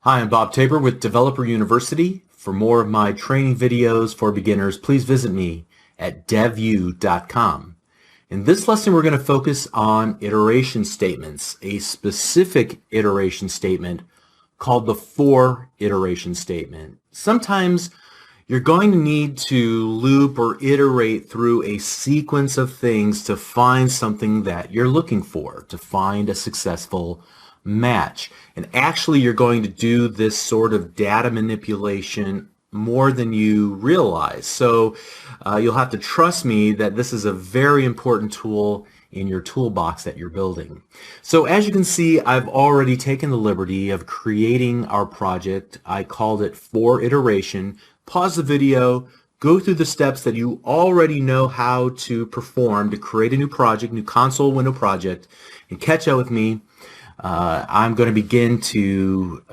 Hi, I'm Bob Tabor with Developer University. For more of my training videos for beginners, please visit me at devu.com. In this lesson, we're going to focus on iteration statements, a specific iteration statement called the for iteration statement. Sometimes you're going to need to loop or iterate through a sequence of things to find something that you're looking for, to find a successful match. And actually, you're going to do this sort of data manipulation more than you realize. So you'll have to trust me that this is a very important tool in your toolbox that you're building. So as you can see, I've already taken the liberty of creating our project. I called it for iteration. Pause the video, go through the steps that you already know how to perform to create a new project, new console window project, and catch up with me. I'm going to begin to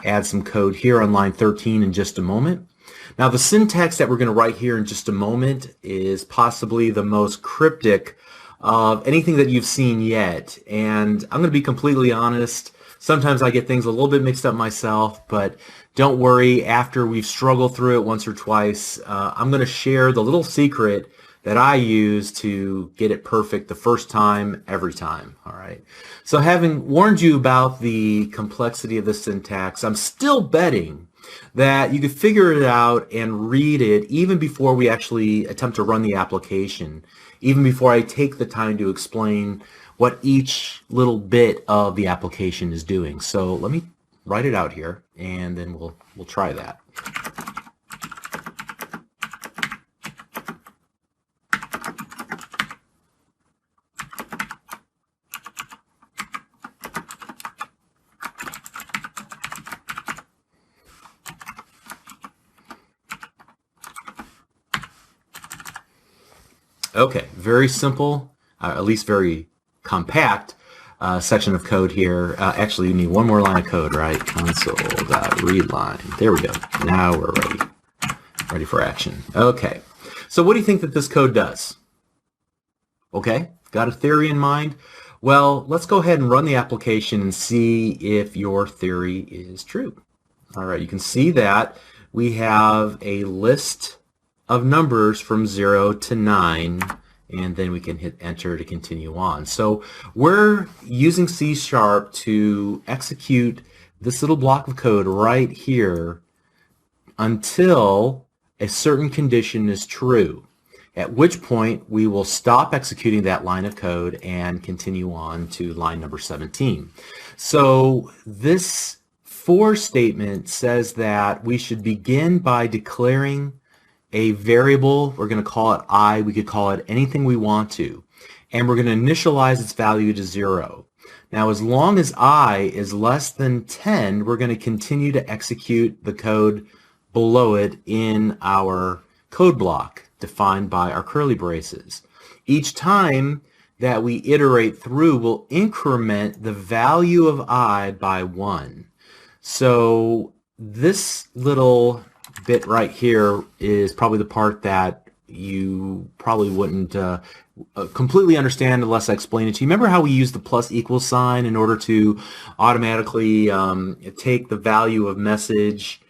add some code here on line 13 in just a moment. Now, the syntax that we're going to write here in just a moment is possibly the most cryptic of anything that you've seen yet. And I'm going to be completely honest. Sometimes I get things a little bit mixed up myself, but don't worry. After we've struggled through it once or twice, I'm going to share the little secret that I use to get it perfect the first time, every time. All right. So having warned you about the complexity of the syntax, I'm still betting that you could figure it out and read it even before we actually attempt to run the application, even before I take the time to explain what each little bit of the application is doing. So let me write it out here, and then we'll try that. Okay, very simple, at least very compact section of code here. Actually, you need one more line of code, right? Console.readline. There we go. Now we're ready for action. Okay, so what do you think that this code does? Okay, got a theory in mind? Well, let's go ahead and run the application and see if your theory is true. All right, you can see that we have a list of numbers from 0 to 9, and then we can hit enter to continue on. So we're using C# to execute this little block of code right here until a certain condition is true, at which point we will stop executing that line of code and continue on to line number 17. So this for statement says that we should begin by declaring a variable. We're going to call it I. We could call it anything we want to. And we're going to initialize its value to 0. Now, as long as I is less than 10, we're going to continue to execute the code below it in our code block defined by our curly braces. Each time that we iterate through, we'll increment the value of I by 1. So this little bit right here is probably the part that you probably wouldn't completely understand unless I explain it to you. Remember how we use the plus equal sign in order to automatically take the value of message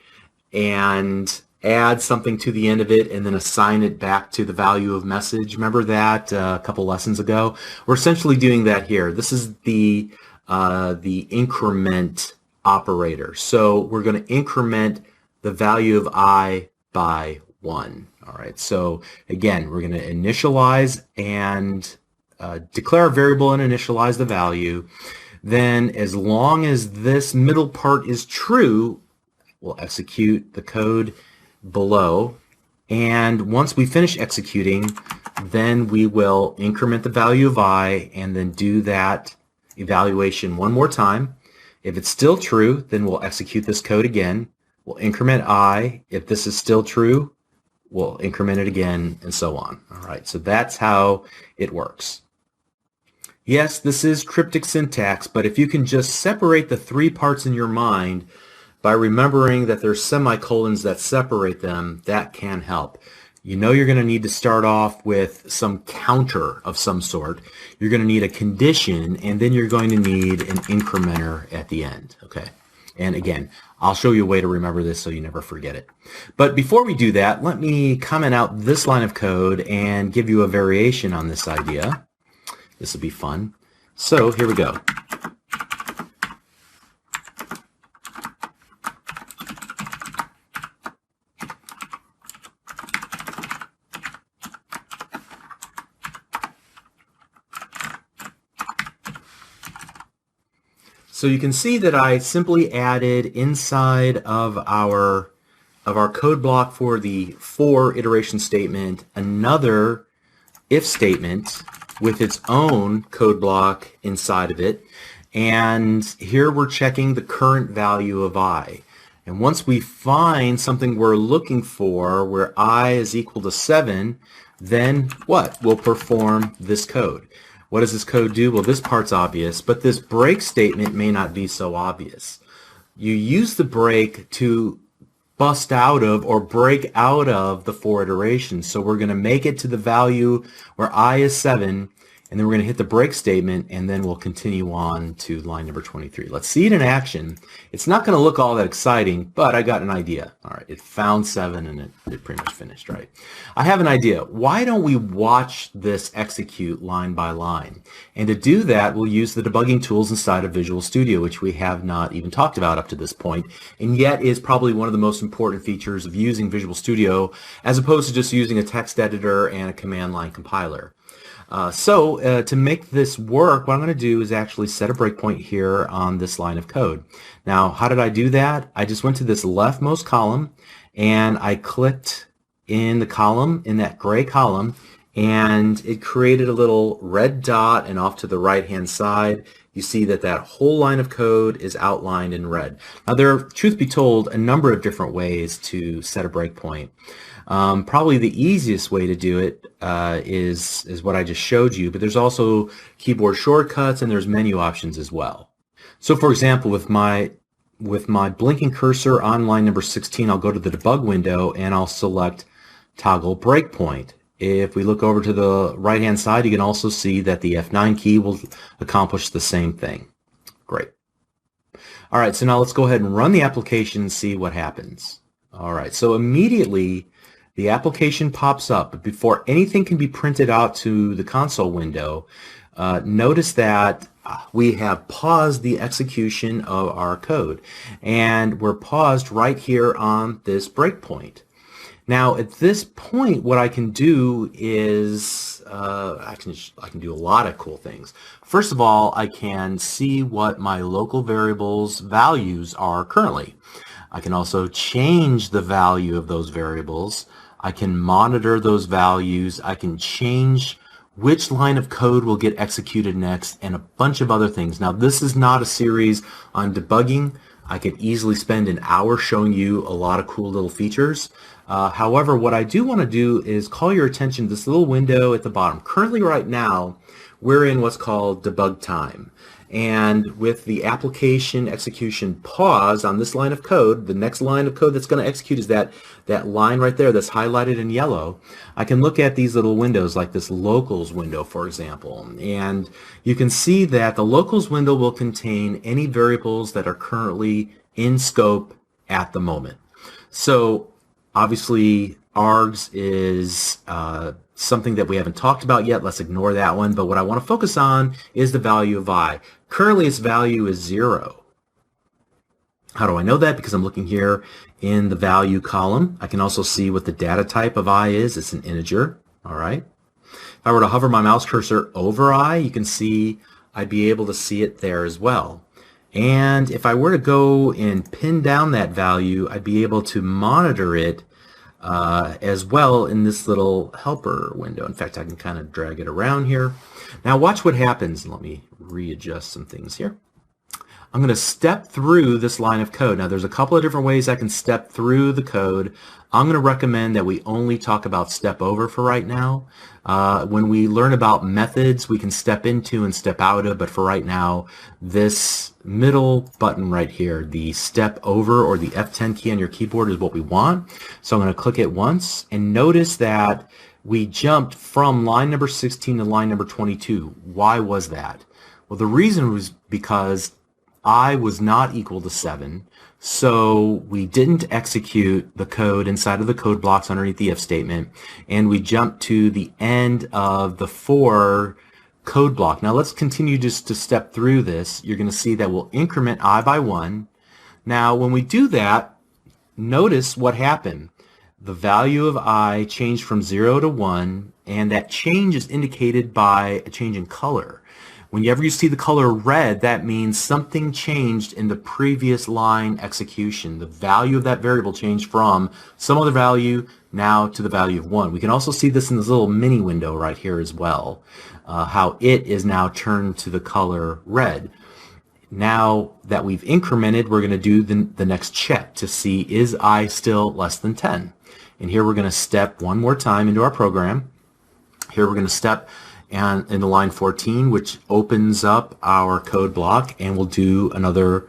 and add something to the end of it and then assign it back to the value of message? Remember that a couple lessons ago? We're essentially doing that here. This is the increment operator. So we're going to increment the value of I by 1. All right, so again, we're going to initialize and declare a variable and initialize the value. Then as long as this middle part is true, we'll execute the code below. And once we finish executing, then we will increment the value of I and then do that evaluation one more time. If it's still true, then we'll execute this code again. We'll increment I. If this is still true, we'll increment it again, and so on. All right, so that's how it works. Yes, this is cryptic syntax, but if you can just separate the three parts in your mind by remembering that there's semicolons that separate them, that can help. You know you're going to need to start off with some counter of some sort. You're going to need a condition, and then you're going to need an incrementer at the end. Okay. And again, I'll show you a way to remember this so you never forget it. But before we do that, let me comment out this line of code and give you a variation on this idea. This will be fun. So here we go. So you can see that I simply added inside of our code block for the for iteration statement another if statement with its own code block inside of it. And here we're checking the current value of I. And once we find something we're looking for where I is equal to 7, then what? We'll perform this code. What does this code do? Well, this part's obvious, but this break statement may not be so obvious. You use the break to bust out of or break out of the for iterations. So we're going to make it to the value where I is 7, and then we're going to hit the break statement, and then we'll continue on to line number 23. Let's see it in action. It's not going to look all that exciting, but I got an idea. All right, it found 7, and it pretty much finished, right? I have an idea. Why don't we watch this execute line by line? And to do that, we'll use the debugging tools inside of Visual Studio, which we have not even talked about up to this point, and yet is probably one of the most important features of using Visual Studio, as opposed to just using a text editor and a command line compiler. To make this work, what I'm going to do is actually set a breakpoint here on this line of code. Now, how did I do that? I just went to this leftmost column and I clicked in the column, in that gray column, and it created a little red dot, and off to the right hand side you see that that whole line of code is outlined in red. Now there are, truth be told, a number of different ways to set a breakpoint. Probably the easiest way to do it is what I just showed you, but there's also keyboard shortcuts and there's menu options as well. So for example, with my blinking cursor on line number 16, I'll go to the debug window and I'll select toggle breakpoint. If we look over to the right hand side, you can also see that the F9 key will accomplish the same thing. Great. All right, so now let's go ahead and run the application and see what happens. All right, so immediately the application pops up, but before anything can be printed out to the console window, notice that we have paused the execution of our code, and we're paused right here on this breakpoint. Now at this point, what I can do is I can do a lot of cool things. First of all, I can see what my local variables values are currently. I can also change the value of those variables. I can monitor those values. I can change which line of code will get executed next, and a bunch of other things. Now this is not a series on debugging. I could easily spend an hour showing you a lot of cool little features. However, what I do want to do is call your attention to this little window at the bottom. Currently right now, we're in what's called debug time. And with the application execution pause on this line of code, the next line of code that's going to execute is that line right there that's highlighted in yellow. I can look at these little windows like this locals window, for example. And you can see that the locals window will contain any variables that are currently in scope at the moment. So obviously args is something that we haven't talked about yet. Let's ignore that one. But what I want to focus on is the value of I. Currently its value is 0. How do I know that? Because I'm looking here in the value column. I can also see what the data type of I is. It's an integer. All right. If I were to hover my mouse cursor over I, you can see I'd be able to see it there as well. And if I were to go and pin down that value, I'd be able to monitor it as well in this little helper window. In fact, I can kind of drag it around here. Now watch what happens. Let me readjust some things here. I'm going to step through this line of code. Now there's a couple of different ways I can step through the code. I'm going to recommend that we only talk about step over for right now. When we learn about methods, we can step into and step out of, but for right now, this middle button right here, the step over or the F10 key on your keyboard, is what we want. So I'm going to click it once, and notice that we jumped from line number 16 to line number 22. Why was that? Well, the reason was because I was not equal to 7, so we didn't execute the code inside of the code blocks underneath the if statement, and we jumped to the end of the for code block. Now let's continue just to step through this. You're going to see that we'll increment I by 1. Now when we do that, notice what happened. The value of I changed from 0 to 1, and that change is indicated by a change in color. Whenever you see the color red, that means something changed in the previous line execution. The value of that variable changed from some other value now to the value of 1. We can also see this in this little mini window right here as well, how it is now turned to the color red. Now that we've incremented, we're going to do the next check to see, is I still less than 10? And here we're going to step one more time into our program. Here we're going to step and into line 14, which opens up our code block, and we'll do another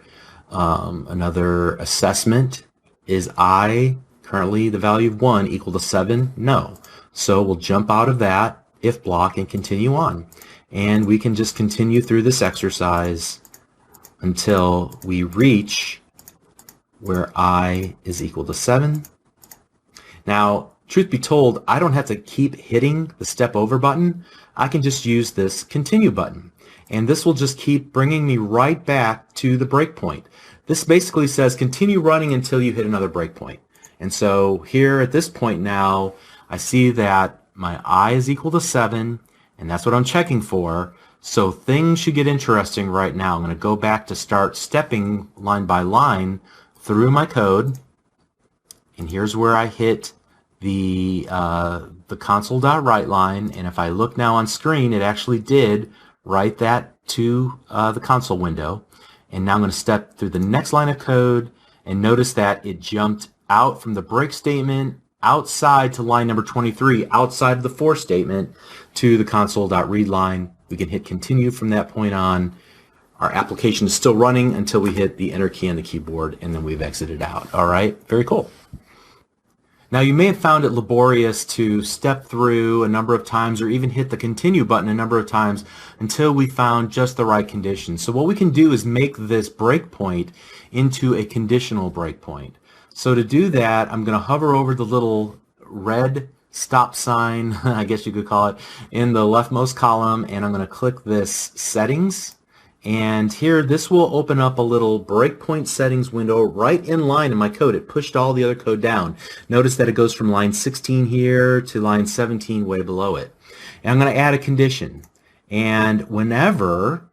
assessment. Is I currently the value of 1 equal to 7? No. So we'll jump out of that if block and continue on. And we can just continue through this exercise until we reach where I is equal to 7. Now, truth be told, I don't have to keep hitting the step over button. I can just use this continue button, and this will just keep bringing me right back to the breakpoint. This basically says continue running until you hit another breakpoint. And so here at this point now, I see that my I is equal to 7, and that's what I'm checking for. So things should get interesting right now. I'm going to go back to start stepping line by line through my code, and here's where I hit the console.write line, and if I look now on screen, it actually did write that to the console window. And now I'm going to step through the next line of code, and notice that it jumped out from the break statement outside to line number 23, outside of the for statement, to the console.read line. We can hit continue from that point on. Our application is still running until we hit the enter key on the keyboard, and then we've exited out. All right, very cool. Now you may have found it laborious to step through a number of times or even hit the continue button a number of times until we found just the right condition. So what we can do is make this breakpoint into a conditional breakpoint. So to do that, I'm going to hover over the little red stop sign, I guess you could call it, in the leftmost column, and I'm going to click this settings. And here, this will open up a little breakpoint settings window right in line in my code. It pushed all the other code down. Notice that it goes from line 16 here to line 17 way below it. And I'm going to add a condition. And whenever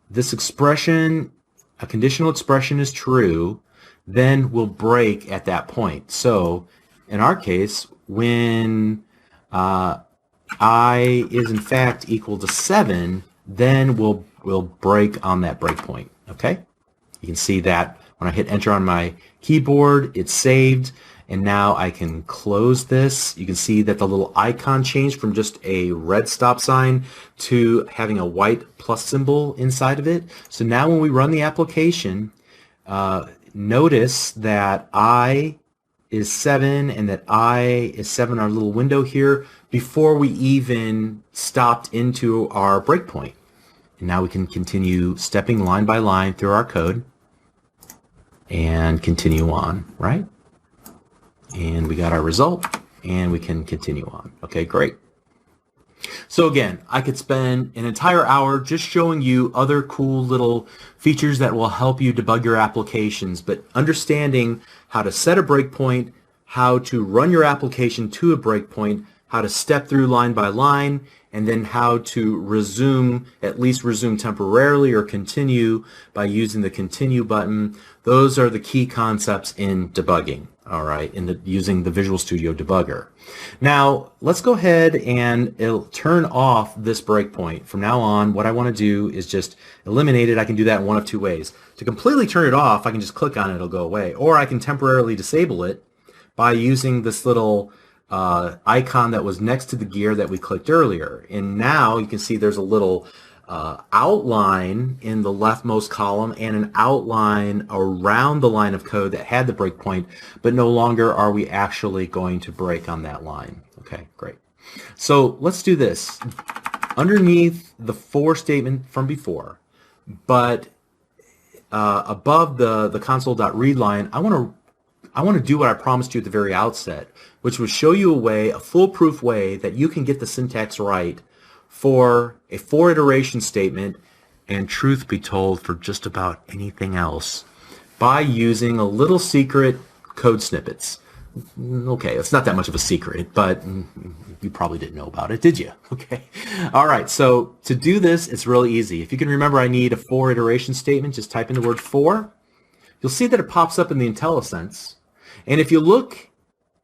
this expression, a conditional expression, is true, then we'll break at that point. So in our case, when I is in fact equal to 7, then we'll break on that breakpoint. Okay? You can see that when I hit enter on my keyboard, it's saved, and now I can close this. You can see that the little icon changed from just a red stop sign to having a white plus symbol inside of it. So now when we run the application, notice that I is 7 and that I is 7, our little window here, before we even stopped into our breakpoint. And now we can continue stepping line by line through our code and continue on, right? And we got our result, and we can continue on. Okay, great. So again, I could spend an entire hour just showing you other cool little features that will help you debug your applications, but understanding how to set a breakpoint, how to run your application to a breakpoint, how to step through line by line, and then how to resume, at least resume temporarily or continue by using the continue button. Those are the key concepts in debugging, all right, using the Visual Studio Debugger. Now, let's go ahead and turn off this breakpoint. From now on, what I want to do is just eliminate it. I can do that in one of two ways. To completely turn it off, I can just click on it, it'll go away. Or I can temporarily disable it by using this little icon that was next to the gear that we clicked earlier. And now you can see there's a little outline in the leftmost column and an outline around the line of code that had the breakpoint, but no longer are we actually going to break on that line. Okay, great. So let's do this. Underneath the for statement from before, but above the console.read line, I want to do what I promised you at the very outset, which was show you a foolproof way that you can get the syntax right for a 4-iteration statement, and truth be told, for just about anything else, by using a little secret code snippets. Okay, it's not that much of a secret, but you probably didn't know about it, did you? Okay. All right, so to do this, it's really easy. If you can remember, I need a 4-iteration statement. Just type in the word for. You'll see that it pops up in the IntelliSense. And if you look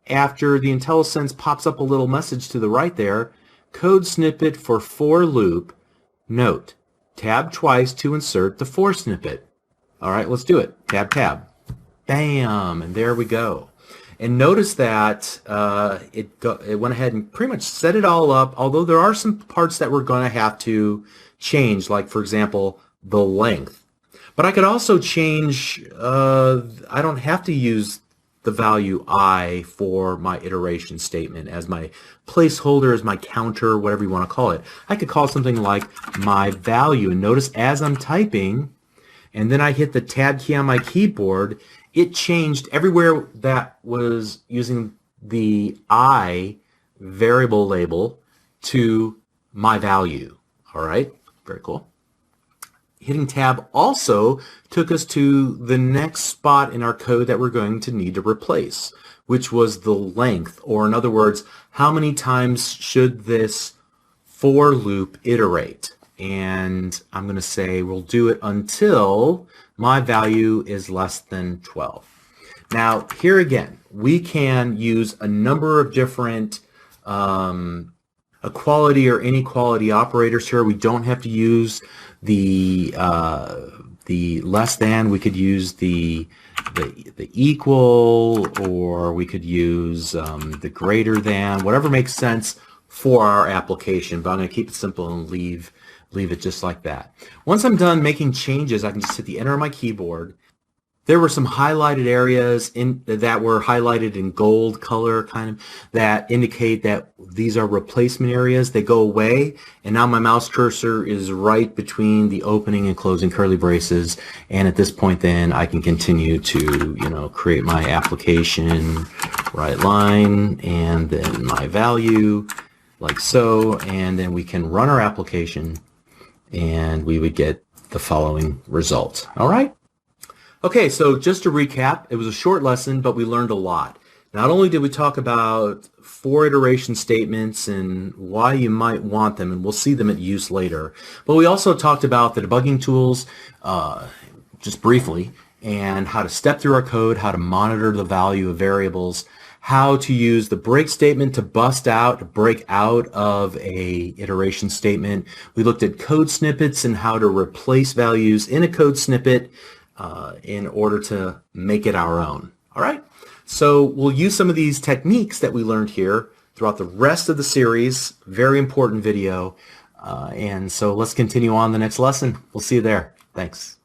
after the IntelliSense pops up a little message to the right there, code snippet for loop, note, tab twice to insert the for snippet. All right, let's do it. Tab, tab. Bam, and there we go. And notice that it went ahead and pretty much set it all up, although there are some parts that we're going to have to change, like, for example, the length. But I could also change, I don't have to use the value I for my iteration statement as my placeholder, as my counter, whatever you want to call it. I could call something like my value. And notice as I'm typing, and then I hit the tab key on my keyboard, it changed everywhere that was using the I variable label to my value. All right, very cool. Hitting tab also took us to the next spot in our code that we're going to need to replace, which was the length, or in other words, how many times should this for loop iterate? And I'm going to say we'll do it until my value is less than 12. Now, here again, we can use a number of different equality or inequality operators here. We don't have to use the less than. We could use the equal, or we could use the greater than, whatever makes sense for our application. But I'm going to keep it simple and leave it just like that. Once I'm done making changes, I can just hit the enter on my keyboard. There were some highlighted areas that were highlighted in gold color, kind of, that indicate that these are replacement areas. They go away, and now my mouse cursor is right between the opening and closing curly braces. And at this point, then I can continue to, create my application, right line, and then my value, like so, and then we can run our application, and we would get the following result. All right. Okay, so just to recap, it was a short lesson, but we learned a lot. Not only did we talk about 4-iteration statements and why you might want them, and we'll see them at use later, but we also talked about the debugging tools, just briefly, and how to step through our code, how to monitor the value of variables, how to use the break statement to break out of a iteration statement. We looked at code snippets and how to replace values in a code snippet in order to make it our own. All right, so we'll use some of these techniques that we learned here throughout the rest of the series. Very important video, and so let's continue on the next lesson. We'll see you there. Thanks.